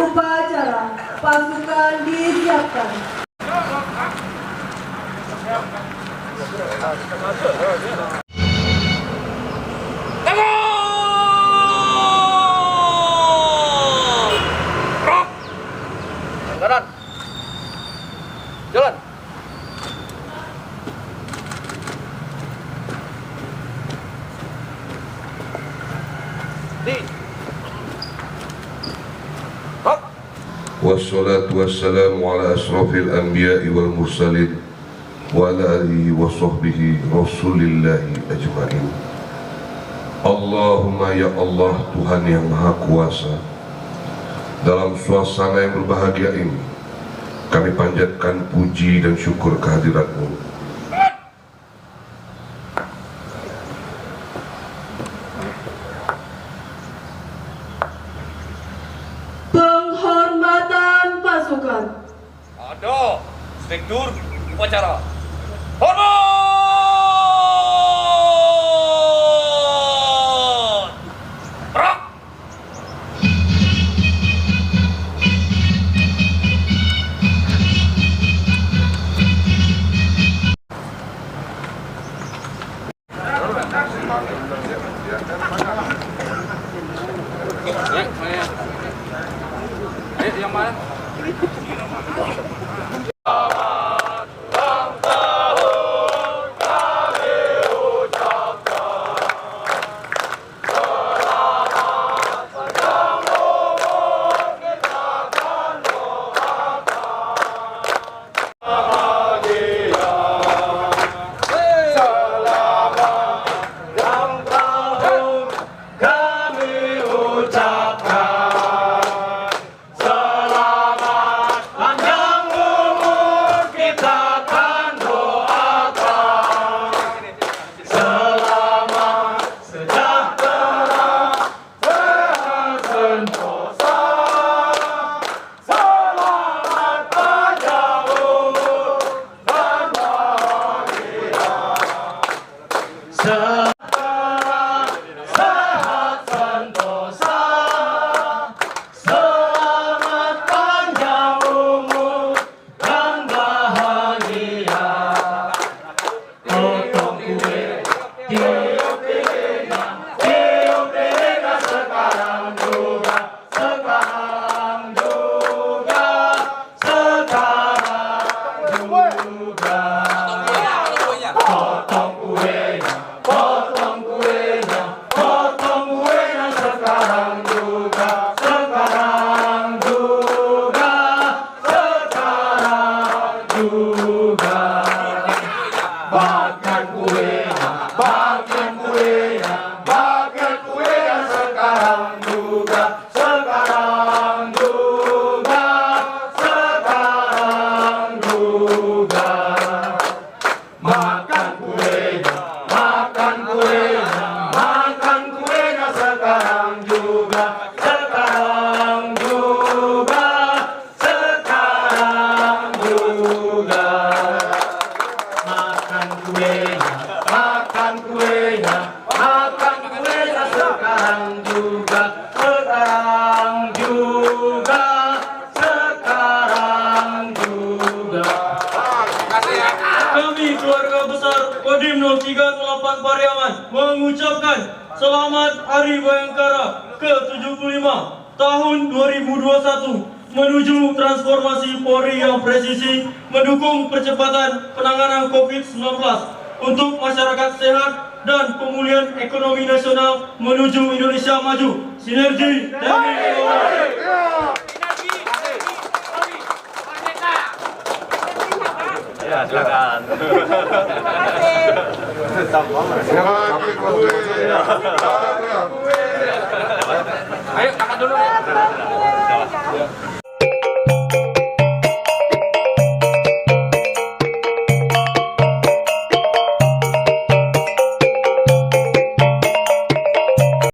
Upacara pasukan disiapkan. Anggaran, jalan. Wassalatu wassalamu ala asrafil anbiya'i wal mursalin wa ala alihi wa sahbihi rasulillahi ajma'in. Allahumma ya Allah, Tuhan yang Maha Kuasa, dalam suasana yang berbahagia ini kami panjatkan puji dan syukur kehadirat-Mu. Penghormatan pasukan. Ada struktur upacara. Hormat! Gerak! Yang mana? Kami keluarga besar Kodim 0308 Pariaman mengucapkan selamat Hari Bayangkara ke-75 tahun 2021 menuju transformasi Polri yang presisi mendukung percepatan penanganan COVID-19 untuk masyarakat sehat dan pemulihan ekonomi nasional menuju Indonesia maju. Sinergi TNI silakan. Terima kasih. Terima kasih.